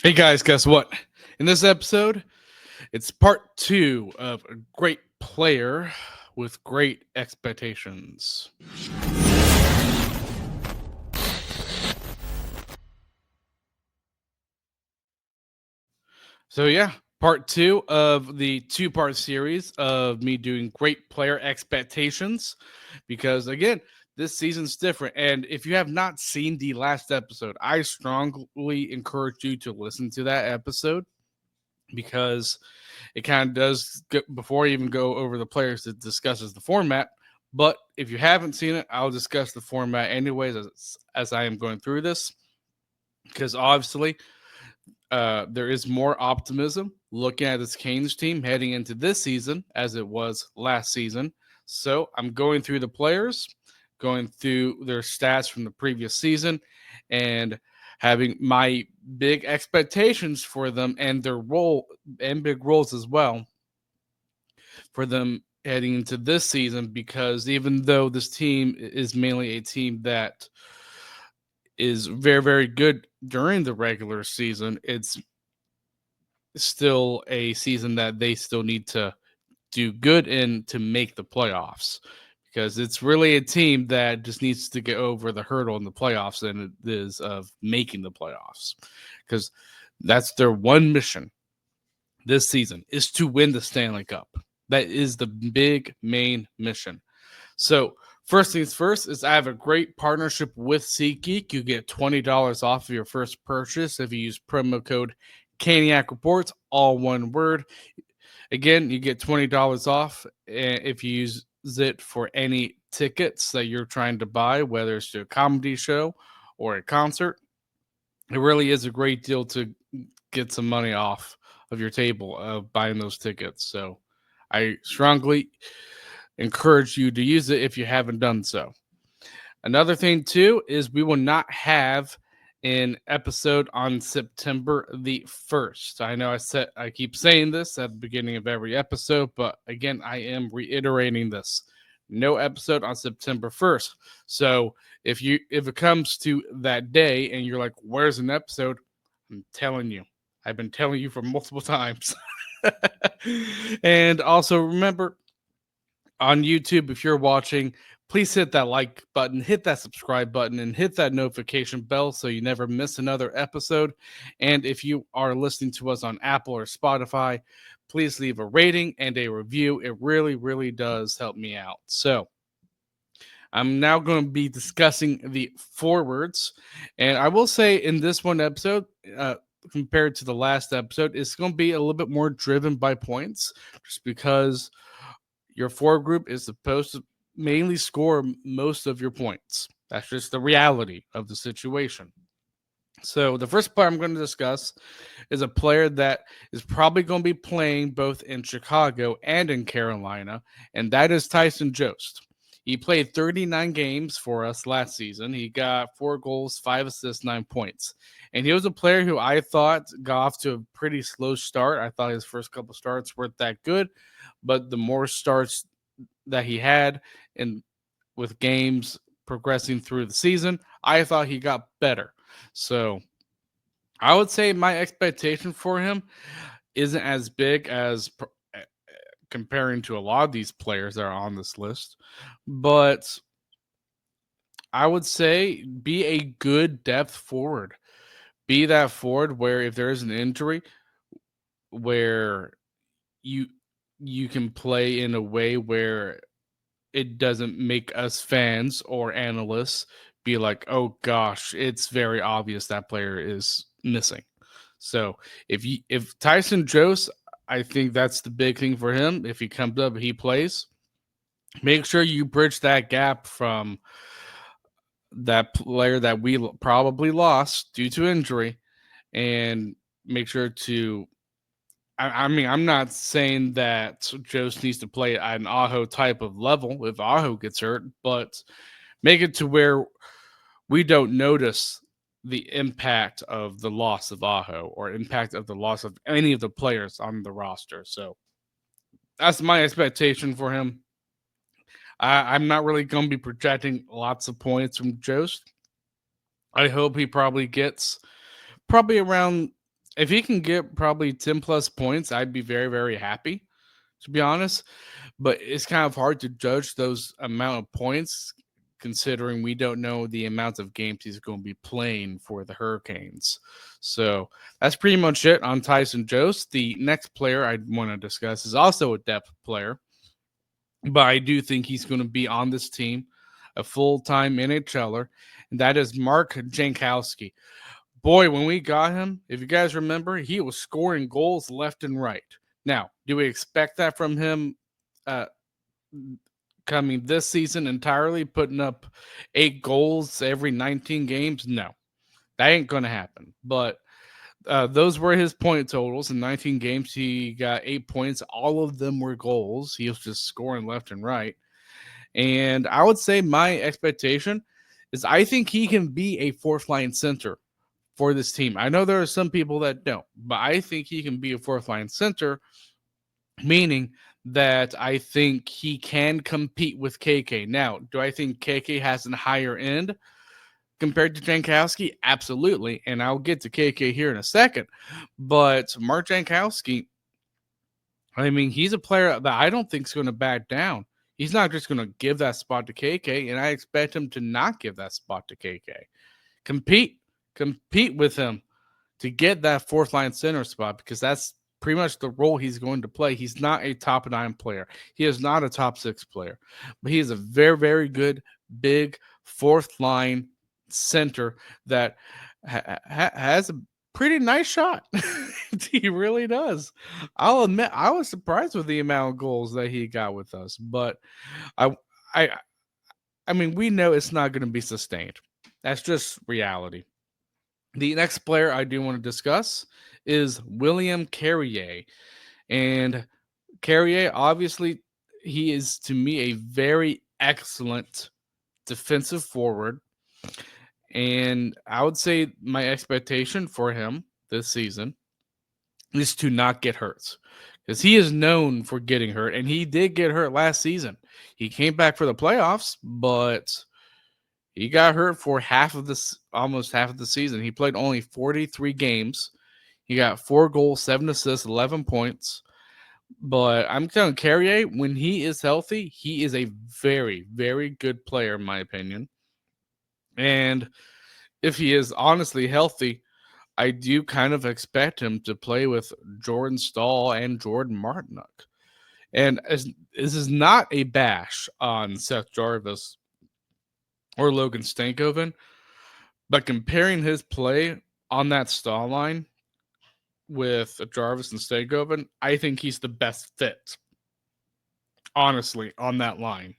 Hey guys, guess what? In this episode, it's part two of a great player with great expectations. So, yeah, part two of the two-part series of me doing great player expectations. Because, again, this season's different. And if you have not seen the last episode, I strongly encourage you to listen to that episode because it kind of does before I even go over the players, it discusses the format. But if you haven't seen it, I'll discuss the format anyways as I am going through this because obviously there is more optimism looking at this Canes team heading into this season as it was last season. So I'm going through the players, going through their stats from the previous season, and having my big expectations for them and their role and big roles as well for them heading into this season because even though this team is mainly a team that is very, very good during the regular season, it's still a season that they still need to do good in to make the playoffs because it's really a team that just needs to get over the hurdle in the playoffs than it is of making the playoffs because that's their one mission this season is to win the Stanley Cup. That is the big main mission. So first things first is I have a great partnership with SeatGeek. You get $20 off of your first purchase if you use promo code Caniac Reports, all one word. Again, you get $20 off if you use it for any tickets that you're trying to buy, whether it's to a comedy show or a concert. It really is a great deal to get some money off of your table of buying those tickets. So I strongly encourage you to use it if you haven't done so. Another thing too is we will not have an episode on September the 1st. I know I keep saying this at the beginning of every episode, but again, I am reiterating this. No episode on September 1st. So if it comes to that day and you're like, where's an episode? I'm telling you. I've been telling you for multiple times. And also remember on YouTube, if you're watching, please hit that like button, hit that subscribe button, and hit that notification bell so you never miss another episode. And if you are listening to us on Apple or Spotify, please leave a rating and a review. It really, really does help me out. So I'm now going to be discussing the forwards. And I will say in this one episode, compared to the last episode, it's going to be a little bit more driven by points just because your forward group is supposed to mainly score most of your points. That's just the reality of the situation. So the first player I'm going to discuss is a player that is probably going to be playing both in Chicago and in Carolina, and that is Tyson Jost. He played 39 games for us last season. He got 4 goals, 5 assists, 9 points. And he was a player who I thought got off to a pretty slow start. I thought his first couple starts weren't that good, but the more starts that he had and with games progressing through the season, I thought he got better. So I would say my expectation for him isn't as big as comparing to a lot of these players that are on this list, but I would say be a good depth forward. Be that forward where if there is an injury, where you you can play in a way where it doesn't make us fans or analysts be like, oh gosh, it's very obvious that player is missing. So if Tyson Jost, I think that's the big thing for him. If he comes up, he plays. Make sure you bridge that gap from that player that we probably lost due to injury, and make sure to. I mean, I'm not saying that Jost needs to play at an Aho type of level if Aho gets hurt, but make it to where we don't notice the impact of the loss of Aho or impact of the loss of any of the players on the roster. So that's my expectation for him. I'm not really going to be projecting lots of points from Jost. I hope he probably gets around If he can get probably 10 plus points, I'd be very, very happy, to be honest. But it's kind of hard to judge those amount of points considering we don't know the amount of games he's going to be playing for the Hurricanes. So that's pretty much it on Tyson Jost. The next player I want to discuss is also a depth player, but I do think he's going to be on this team, a full time NHLer, and that is Mark Jankowski. Boy, when we got him, if you guys remember, he was scoring goals left and right. Now, do we expect that from him uh, coming this season entirely, putting up 8 goals every 19 games? No, that ain't going to happen. But those were his point totals. In 19 games, he got 8 points. All of them were goals. He was just scoring left and right. And I would say my expectation is I think he can be a fourth line center for this team. I know there are some people that don't, but I think he can be a fourth line center, meaning that I think he can compete with KK. Now, do I think KK has a higher end compared to Jankowski? Absolutely. And I'll get to KK here in a second. But Mark Jankowski, I mean, he's a player that I don't think is going to back down. He's not just going to give that spot to KK, and I expect him to not give that spot to KK. Compete with him to get that fourth line center spot because that's pretty much the role he's going to play. He's not a top 9 player. He is not a top 6 player, but he is a very, very good, big fourth line center that has a pretty nice shot. He really does. I'll admit I was surprised with the amount of goals that he got with us, but I I I mean we know it's not going to be sustained. That's just reality. The next player I do want to discuss is William Carrier. And Carrier, obviously, he is to me a very excellent defensive forward. And I would say my expectation for him this season is to not get hurt. Because he is known for getting hurt, and he did get hurt last season. He came back for the playoffs, but he got hurt for almost half of the season. He played only 43 games. He got 4 goals, 7 assists, 11 points. But I'm telling Carrier, when he is healthy, he is a very, very good player, in my opinion. And if he is honestly healthy, I do kind of expect him to play with Jordan Stahl and Jordan Martinook. And this is not a bash on Seth Jarvis or Logan Stankoven, but comparing his play on that Stahl line with Jarvis and Stankoven, I think he's the best fit, honestly, on that line.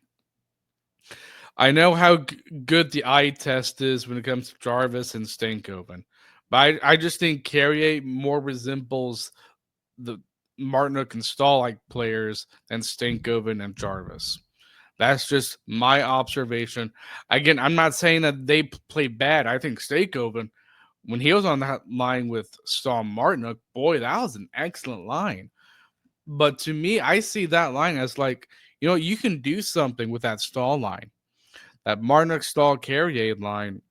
I know how good the eye test is when it comes to Jarvis and Stankoven, but I just think Carrier more resembles the Martinook and Stahl like players than Stankoven and Jarvis. That's just my observation. Again, I'm not saying that they play bad. I think Stankoven, when he was on that line with Stahl Martinook, boy, that was an excellent line. But to me, I see that line as like, you can do something with that Stahl line, that Martinook Stahl Carrier line,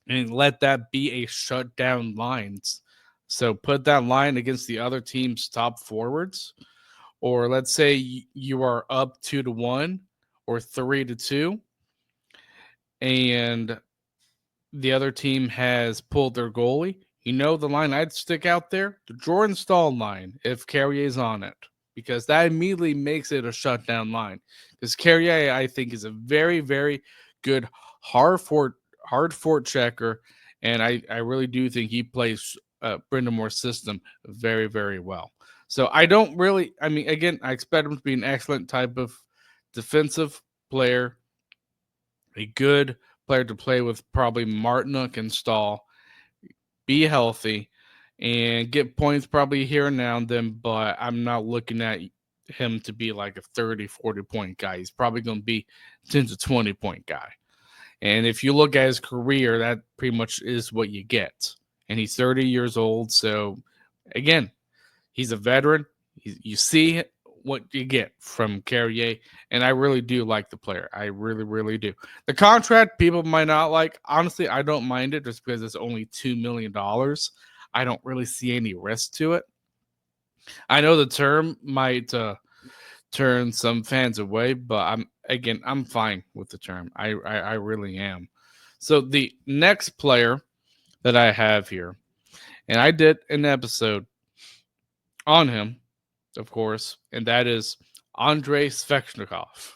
and let that be a shutdown lines. So put that line against the other team's top forwards, or let's say you are up 2-1 or 3-2, and the other team has pulled their goalie. The line I'd stick out there, the Jordan Stahl line, if Carrier's on it, because that immediately makes it a shutdown line. Because Carrier, I think, is a very, very good hard fort checker, and I really do think he plays Brendan Moore's system very, very well. So I don't really, again, I expect him to be an excellent type of defensive player, a good player to play with probably Martinook and Stahl, be healthy, and get points probably here and now and then, but I'm not looking at him to be like a 30, 40 point guy. He's probably going to be 10 to 20 point guy. And if you look at his career, that pretty much is what you get. And he's 30 years old. So, again, he's a veteran. You see what you get from Carrier. And I really do like the player. I really, really do. The contract, people might not like. Honestly, I don't mind it just because it's only $2 million. I don't really see any risk to it. I know the term might turn some fans away, but I'm fine with the term. I really am. So the next player that I have here, and I did an episode on him, of course, and that is Andrei Svechnikov.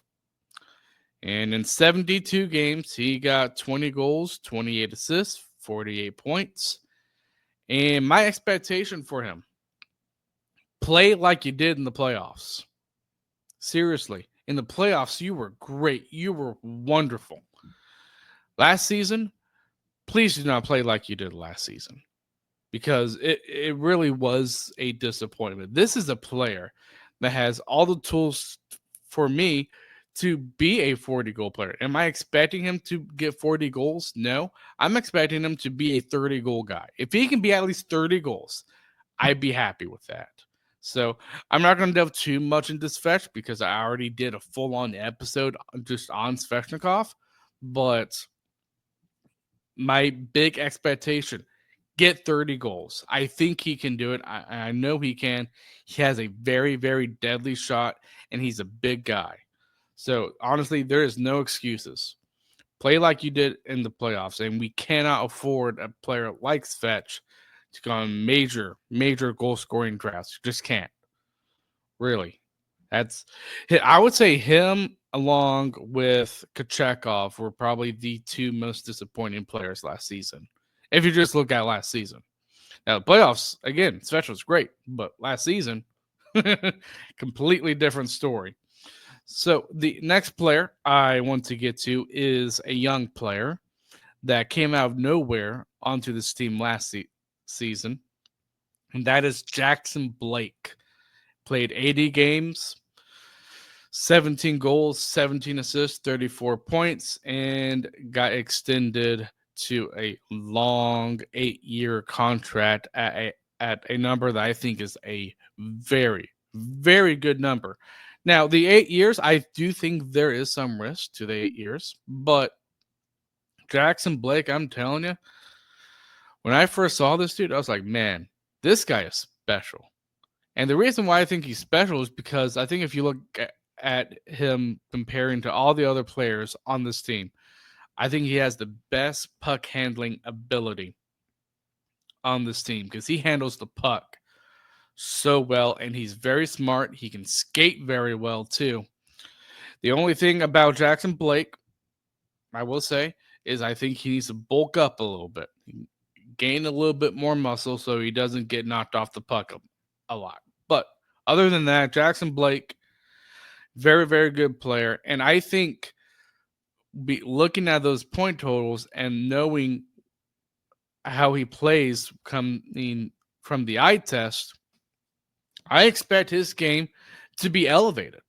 And in 72 games, he got 20 goals, 28 assists, 48 points. And my expectation for him, play like you did in the playoffs. Seriously, in the playoffs, you were great. You were wonderful. Last season, please do not play like you did last season because it really was a disappointment. This is a player that has all the tools for me to be a 40 goal player. Am I expecting him to get 40 goals? No. I'm expecting him to be a 30 goal guy. If he can be at least 30 goals, I'd be happy with that. So I'm not going to delve too much into Svech because I already did a full-on episode just on Svechnikov. But my big expectation, get 30 goals. I think he can do it. I know he can. He has a very, very deadly shot, and he's a big guy. So honestly, there is no excuses. Play like you did in the playoffs, and we cannot afford a player like Svech to go on major, major goal scoring droughts. Just can't. Really. I would say him along with Kochekov were probably the two most disappointing players last season. If you just look at last season. Now the playoffs, again, Svech was great, but last season, completely different story. So the next player I want to get to is a young player that came out of nowhere onto this team last season, and that is Jackson Blake. Played 80 games, 17 goals, 17 assists, 34 points, and got extended to a long 8-year contract at a number that I think is a very, very good number. Now, the 8 years, I do think there is some risk to the 8 years, but Jackson Blake, I'm telling you, when I first saw this dude, I was like, man, this guy is special. And the reason why I think he's special is because I think if you look at him comparing to all the other players on this team, I think he has the best puck handling ability on this team because he handles the puck so well and he's very smart. He can skate very well too. The only thing about Jackson Blake, I will say, is I think he needs to bulk up a little bit, gain a little bit more muscle so he doesn't get knocked off the puck a lot. But other than that, Jackson Blake, very, very good player. And I think looking at those point totals and knowing how he plays coming from the eye test, I expect his game to be elevated.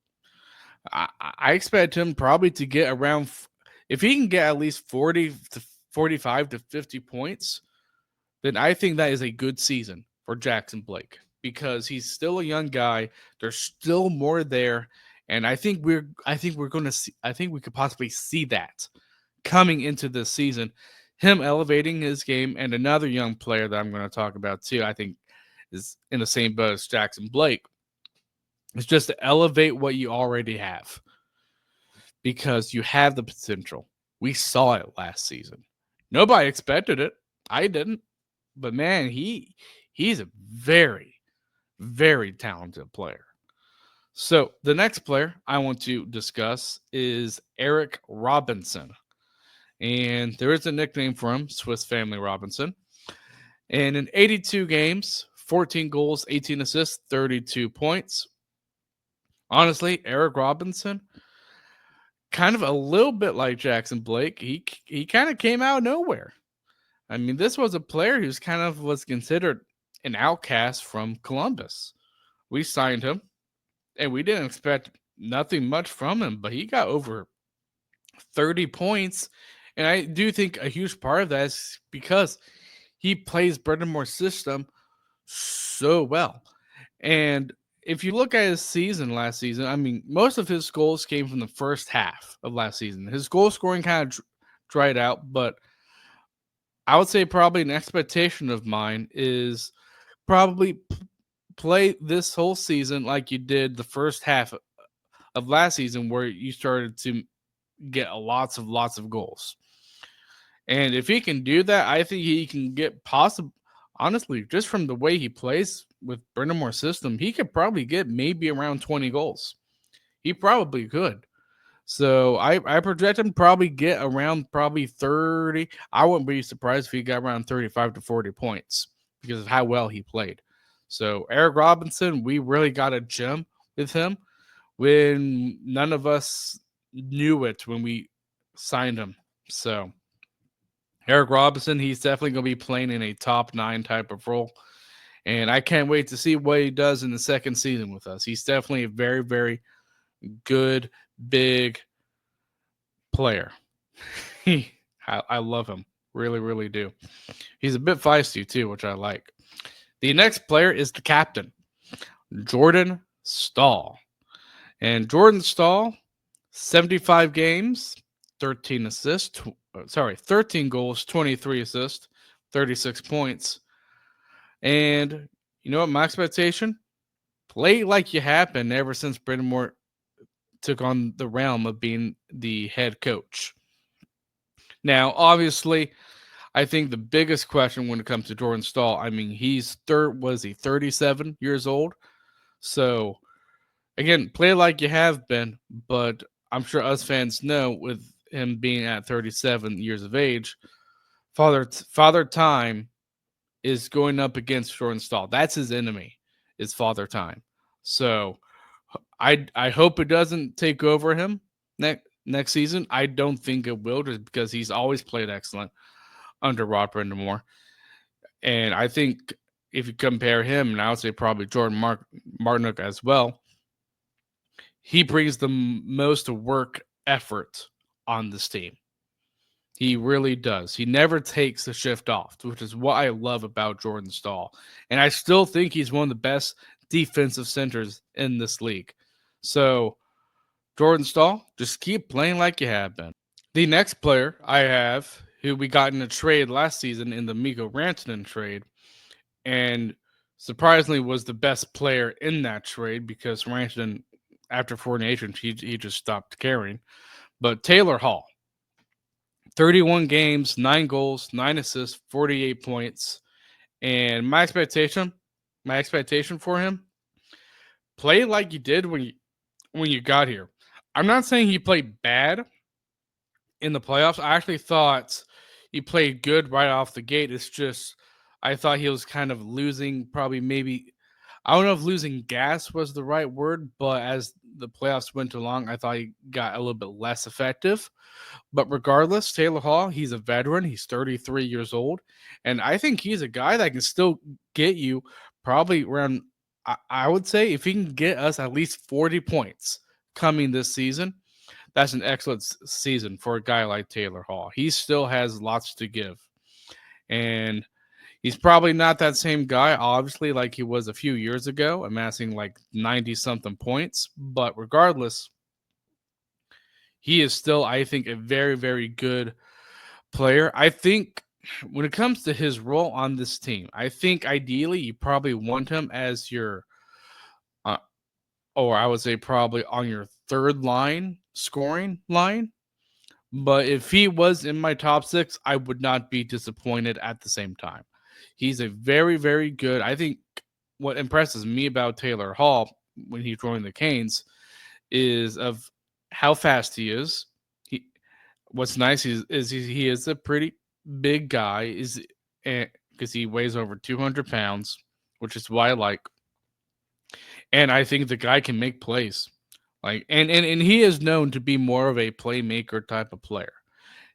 I expect him probably to get around, if he can get at least 40 to 45 to 50 points, then I think that is a good season for Jackson Blake because he's still a young guy. There's still more there. And I think we're going to see, I think we could possibly see that coming into this season, him elevating his game. And another young player that I'm going to talk about too, I think is in the same boat as Jackson Blake. It's just to elevate what you already have because you have the potential. We saw it last season. Nobody expected it. I didn't. But man, he's a very, very talented player. So the next player I want to discuss is Eric Robinson. And there is a nickname for him, Swiss Family Robinson. And in 82 games, 14 goals, 18 assists, 32 points. Honestly, Eric Robinson, kind of a little bit like Jackson Blake, he kind of came out of nowhere. I mean, this was a player who's kind of was considered an outcast from Columbus. We signed him, and we didn't expect nothing much from him, but he got over 30 points. And I do think a huge part of that is because he plays Brendan Moore's system so well. And if you look at his season last season, I mean, most of his goals came from the first half of last season. His goal scoring kind of dried out, but I would say probably an expectation of mine is probably play this whole season like you did the first half of last season, where you started to get lots of goals. And if he can do that, I think he can get possible. Honestly, just from the way he plays with Brendan Moore's system, he could probably get maybe around 20 goals. He probably could. So I project him probably get around probably 30. I wouldn't be surprised if he got around 35 to 40 points because of how well he played. So Eric Robinson, we really got a gem with him when none of us knew it when we signed him. So Eric Robinson, he's definitely going to be playing in a top 9 type of role. And I can't wait to see what he does in the second season with us. He's definitely a very, very good, big player. I love him. Really, really do. He's a bit feisty too, which I like. The next player is the captain, Jordan Stahl. And Jordan Stahl, 75 games, 13 assists, 13 goals, 23 assists, 36 points. And you know what my expectation? Play like you have been ever since Brendan Moore took on the realm of being the head coach. Now, obviously, I think the biggest question when it comes to Jordan Stahl, I mean, was he 37 years old? So again, play like you have been, but I'm sure us fans know with him being at 37 years of age, Father Time is going up against Jordan Stahl. That's his enemy, is Father Time. So I hope it doesn't take over him next season. I don't think it will, just because he's always played excellent under Rod Brindamore. And I think if you compare him, and I would say probably Jordan Martinook as well, he brings the most work effort on this team. He really does. He never takes a shift off, which is what I love about Jordan Stahl. And I still think he's one of the best defensive centers in this league. So, Jordan Stahl, just keep playing like you have been. The next player I have, who we got in a trade last season in the Mikko Rantanen trade, and surprisingly was the best player in that trade because Rantanen, after 4 nations, he just stopped caring. But Taylor Hall, 31 games, 9 goals, 9 assists, 48 points. And my expectation for him, play like you did when you got here. I'm not saying he played bad in the playoffs. I actually thought he played good right off the gate. It's just I thought he was kind of losing, probably maybe I don't know if losing gas was the right word, but as the playoffs went along, I thought he got a little bit less effective. But regardless, Taylor Hall, he's a veteran. He's 33 years old. And I think he's a guy that can still get you probably around, I would say, if he can get us at least 40 points coming this season, that's an excellent season for a guy like Taylor Hall. He still has lots to give. And he's probably not that same guy, obviously, like he was a few years ago, amassing like 90 something points. But regardless, he is still, I think, a very, very good player. I think when it comes to his role on this team, I think ideally you probably want him as your, uh, or I would say probably on your third line scoring line. But if he was in my top 6, I would not be disappointed at the same time. He's a very, very good. I think what impresses me about Taylor Hall when he joined the Canes is of how fast he is. What's nice is he is a pretty big guy, is because he weighs over 200 pounds, which is why I like. And I think the guy can make plays. Like and he is known to be more of a playmaker type of player.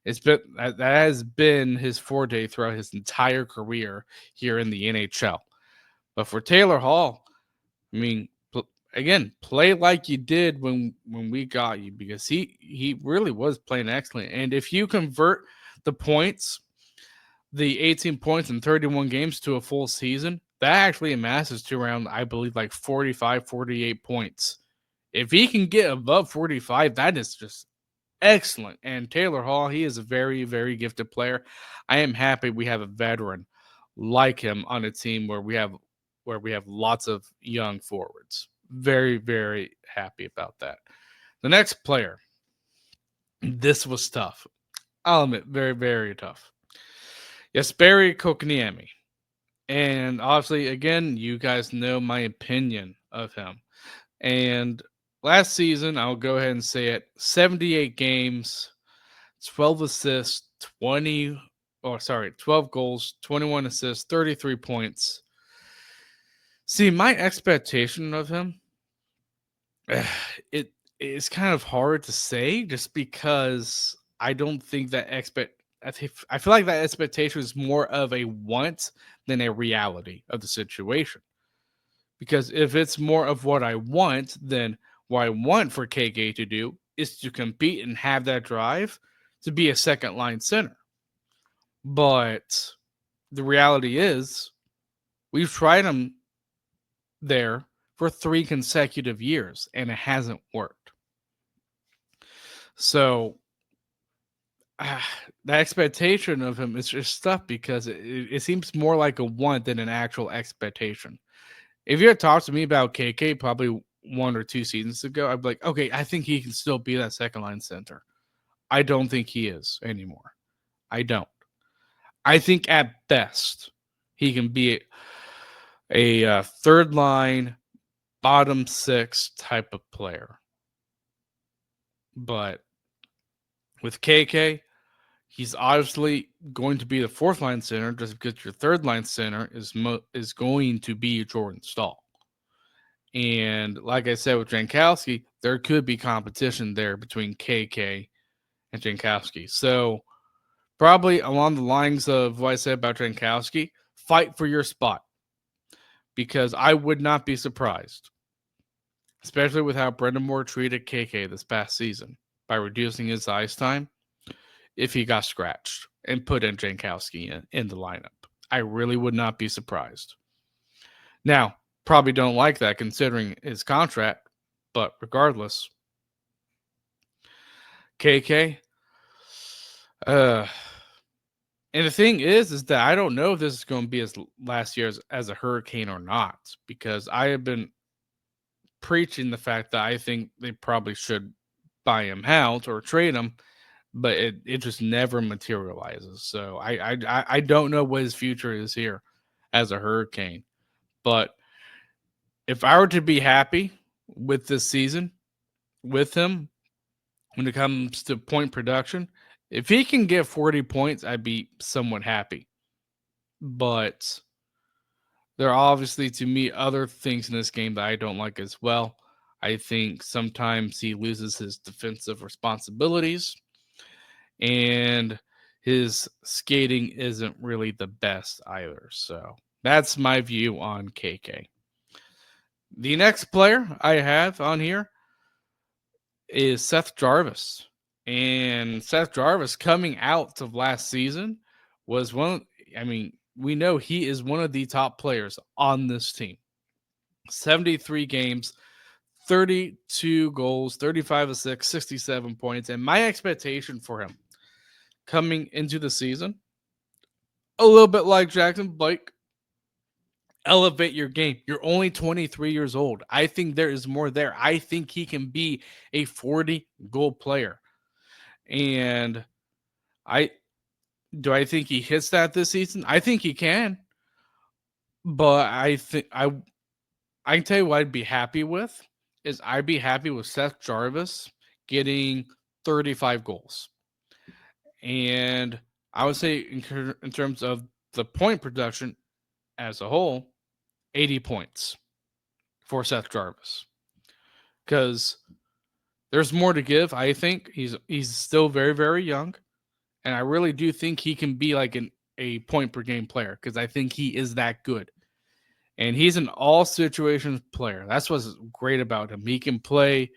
It's been that has been his forte throughout his entire career here in the NHL. But for Taylor Hall, I mean, again, play like you did when we got you, because he really was playing excellent. And if you convert the points, the 18 points in 31 games to a full season, that actually amasses to around, I believe, like 45, 48 points. If he can get above 45, that is just excellent. And Taylor Hall, he is a very, very gifted player. I am happy we have a veteran like him on a team where we have lots of young forwards. Very, very happy about that. The next player, this was tough. I'll admit, very, very tough. Jesperi Kokniemi. And obviously, again, you guys know my opinion of him. And last season, I'll go ahead and say it, 78 games, 12 assists, 12 goals, 21 assists, 33 points. See, my expectation of him, it is kind of hard to say just because I don't think that I feel like that expectation is more of a want than a reality of the situation. Because if it's more of what I want, then what I want for KK to do is to compete and have that drive to be a second line center. But the reality is, we've tried him there for 3 consecutive years and it hasn't worked. So the expectation of him is just tough because it seems more like a want than an actual expectation. If you had talked to me about KK probably 1 or 2 seasons ago, I'd be like, okay, I think he can still be that second line center. I don't think he is anymore. I don't. I think at best he can be a third line, bottom six type of player. But with KK, he's obviously going to be the fourth line center just because your third line center is going to be Jordan Staal. And like I said with Jankowski, there could be competition there between KK and Jankowski. So probably along the lines of what I said about Jankowski, fight for your spot. Because I would not be surprised, especially with how Brendan Moore treated KK this past season by reducing his ice time, if he got scratched and put in Jankowski in the lineup. I really would not be surprised. Now, probably don't like that considering his contract, but regardless, KK. And the thing is that I don't know if this is going to be his last year as a Hurricane or not, because I have been preaching the fact that I think they probably should buy him out or trade him, but it just never materializes. So I don't know what his future is here as a Hurricane. But if I were to be happy with this season with him when it comes to point production, if he can get 40 points, I'd be somewhat happy. But there are obviously, to me, other things in this game that I don't like as well. I think sometimes he loses his defensive responsibilities and his skating isn't really the best either. So that's my view on KK. The next player I have on here is Seth Jarvis. And Seth Jarvis coming out of last season was we know he is one of the top players on this team. 73 games, 32 goals, 35 assists, 67 points. And my expectation for him coming into the season, a little bit like Jackson Blake, elevate your game. You're only 23 years old. I think there is more there. I think he can be a 40-goal player. And I think he hits that this season? I think he can. But I think I can tell you what I'd be happy with is I'd be happy with Seth Jarvis getting 35 goals. And I would say in terms of the point production as a whole, 80 points for Seth Jarvis. Because there's more to give, I think. He's still very, very young. And I really do think he can be like a point per game player because I think he is that good. And he's an all situations player. That's what's great about him. He can play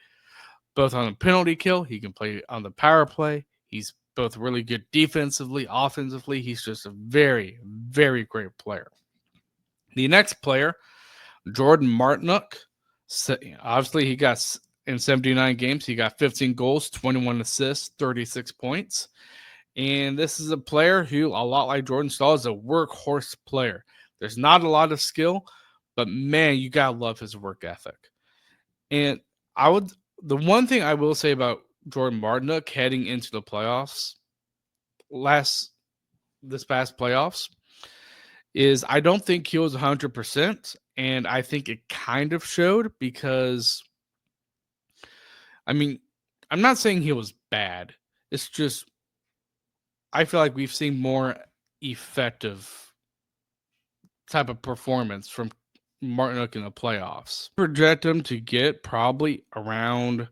both on the penalty kill. He can play on the power play. He's both really good defensively, offensively. He's just a very, very great player. The next player, Jordan Martinook. Obviously, he got in 79 games. He got 15 goals, 21 assists, 36 points. And this is a player who, a lot like Jordan Staal, is a workhorse player. There's not a lot of skill, but man, you gotta love his work ethic. And the one thing I will say about Jordan Martinook heading into the playoffs this past playoffs is I don't think he was 100%, and I think it kind of showed because, I mean, I'm not saying he was bad. It's just I feel like we've seen more effective type of performance from Martinook in the playoffs. Project him to get probably around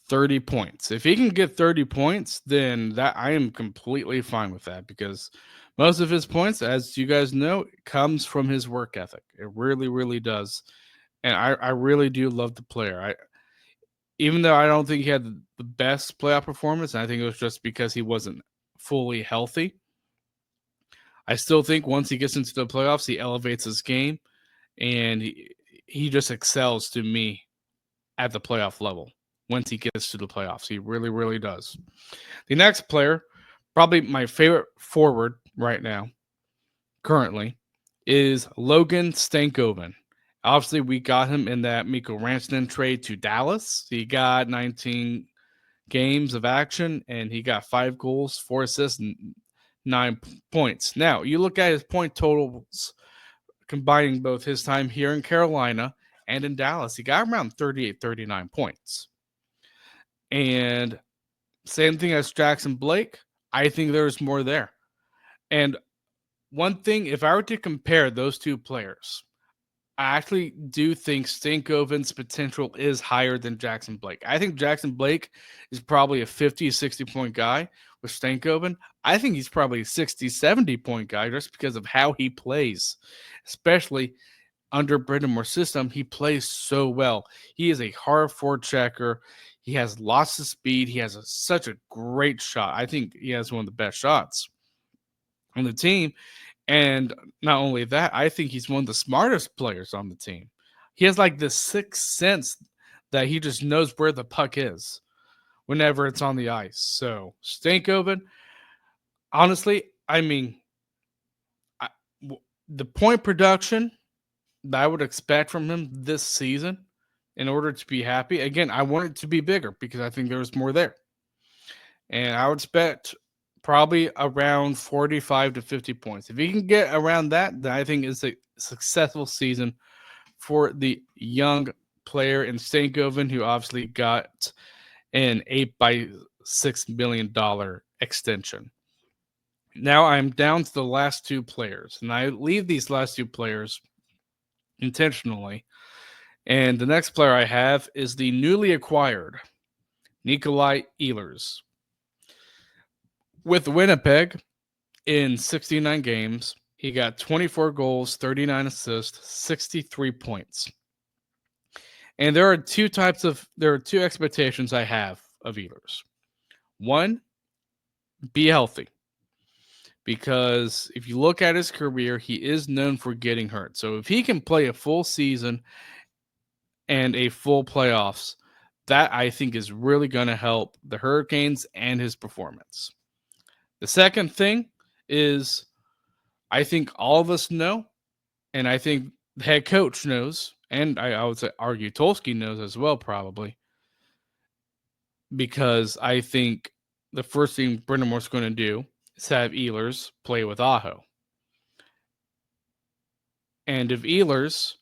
30 points. If he can get 30 points, then that I am completely fine with that because most of his points, as you guys know, comes from his work ethic. It really, really does. And I really do love the player. Even though I don't think he had the best playoff performance, and I think it was just because he wasn't fully healthy. I still think once he gets into the playoffs, he elevates his game, and he just excels to me at the playoff level once he gets to the playoffs. He really, really does. The next player, probably my favorite forward right now, currently, is Logan Stankoven. Obviously, we got him in that Mikko Rantanen trade to Dallas. He got 19 games of action, and he got 5 goals, 4 assists, and 9 points. Now, you look at his point totals, combining both his time here in Carolina and in Dallas. He got around 38, 39 points. And same thing as Jackson Blake. I think there's more there. And one thing, if I were to compare those two players, I actually do think Stankoven's potential is higher than Jackson Blake. I think Jackson Blake is probably a 50, 60 point guy. With Stankoven, I think he's probably a 60, 70 point guy just because of how he plays, especially under Brendan Moore's system. He plays so well. He is a hard forechecker. He has lots of speed. He has such a great shot. I think he has one of the best shots on the team. And not only that, I think he's one of the smartest players on the team. He has like this sixth sense that he just knows where the puck is whenever it's on the ice. So Stankoven, honestly, I mean, the point production that I would expect from him this season in order to be happy, again, I want it to be bigger because I think there's more there. And I would expect probably around 45 to 50 points. If he can get around that, then I think it's a successful season for the young player in Stankoven, who obviously got an $8.6 million extension. Now I'm down to the last 2 players, and I leave these last 2 players intentionally. And the next player I have is the newly acquired Nikolai Ehlers. With Winnipeg, in 69 games, he got 24 goals, 39 assists, 63 points. And there are two expectations I have of Ehlers. One, be healthy. Because if you look at his career, he is known for getting hurt. So if he can play a full season and a full playoffs, that I think is really going to help the Hurricanes and his performance. The second thing is, I think all of us know, and I think the head coach knows, and I would say argue Tulski knows as well, probably, because I think the first thing Brendan Moore's going to do is have Ehlers play with Aho. And if Ehlers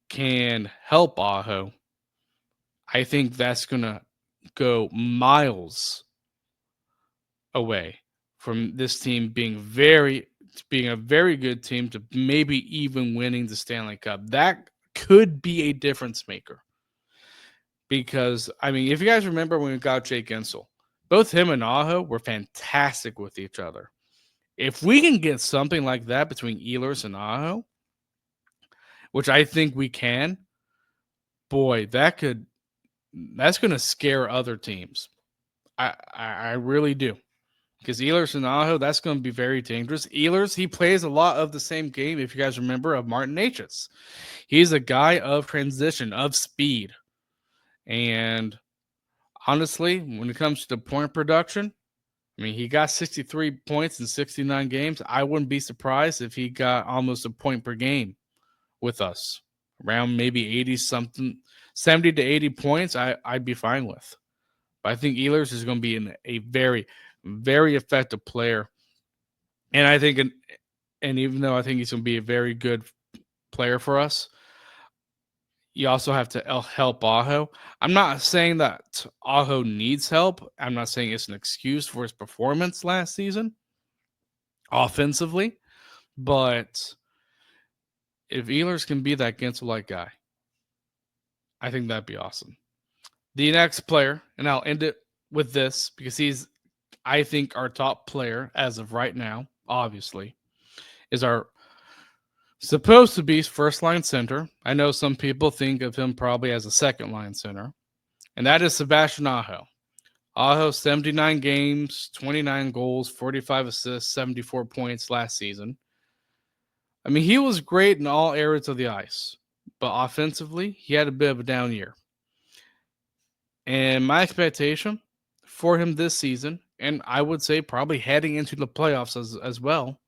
can help Aho, I think that's going to go miles away from this team being a very good team to maybe even winning the Stanley Cup. That could be a difference maker. Because, I mean, if you guys remember when we got Jake Gensel, both him and Aho were fantastic with each other. If we can get something like that between Ehlers and Aho, which I think we can, boy, that's going to scare other teams. I really do. Because Ehlers and Aho, that's going to be very dangerous. Ehlers, he plays a lot of the same game, if you guys remember, of Martin Necas. He's a guy of transition, of speed. And Honestly, when it comes to the point production, I mean, he got 63 points in 69 games. I wouldn't be surprised if he got almost a point per game with us, around maybe 80 something, 70 to 80 points. I'd be fine with. But I think Ehlers is going to be a very, very effective player. And I think, and even though I think he's going to be a very good player for us, you also have to help Aho. I'm not saying that Aho needs help. I'm not saying it's an excuse for his performance last season offensively. But if Ehlers can be that Gensel-like guy, I think that'd be awesome. The next player, and I'll end it with this because he's, I think, our top player as of right now, obviously, is our supposed to be first line center. I know some people think of him probably as a second line center, and that is Sebastian Aho. Aho, 79 games, 29 goals, 45 assists, 74 points last season. I mean, he was great in all areas of the ice, but offensively, he had a bit of a down year. And my expectation for him this season, and I would say probably heading into the playoffs as well,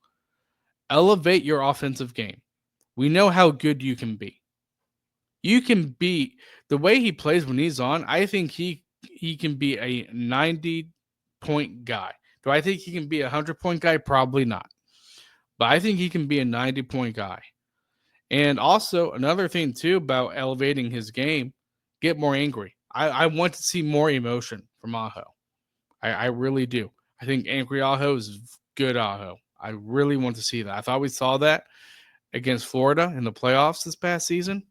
elevate your offensive game. We know how good you can be. You can be the way he plays when he's on. I think he can be a 90-point guy. Do I think he can be a 100-point guy? Probably not. But I think he can be a 90-point guy. And also another thing too about elevating his game, get more angry. I want to see more emotion from Aho. I really do. I think angry Aho is good Aho. I really want to see that. I thought we saw that against Florida in the playoffs this past season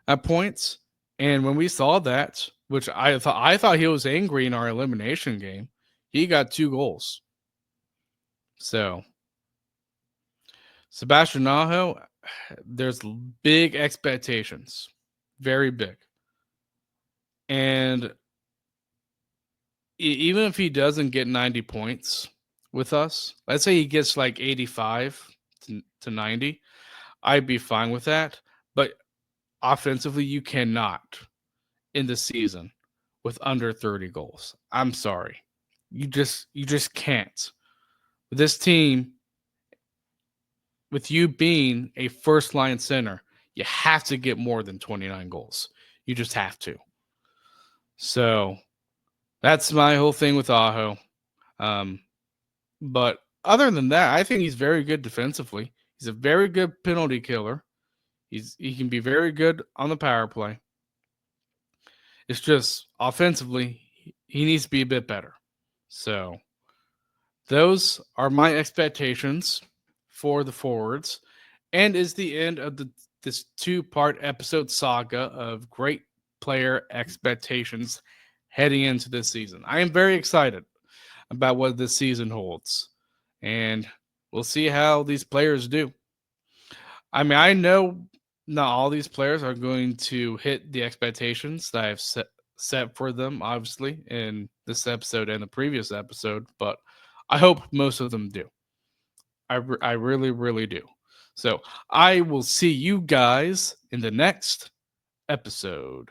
at points. And when we saw that, which I thought he was angry in our elimination game, he got 2 goals. So Sebastian Aho, there's big expectations, very big. And even if he doesn't get 90 points with us, let's say he gets like 85 to 90, I'd be fine with that. But offensively, you cannot in the season with under 30 goals. I'm sorry. You just can't. This team, with you being a first line center, you have to get more than 29 goals. You just have to. So that's my whole thing with Aho. But other than that, I think he's very good defensively. He's a very good penalty killer. He can be very good on the power play. It's just offensively, he needs to be a bit better. So those are my expectations for the forwards, and is the end of this 2-part episode saga of great player expectations heading into this season. I am very excited about what this season holds, and we'll see how these players do. I mean, I know not all these players are going to hit the expectations that I've set for them, obviously, in this episode and the previous episode, but I hope most of them do. I really, really do. So I will see you guys in the next episode.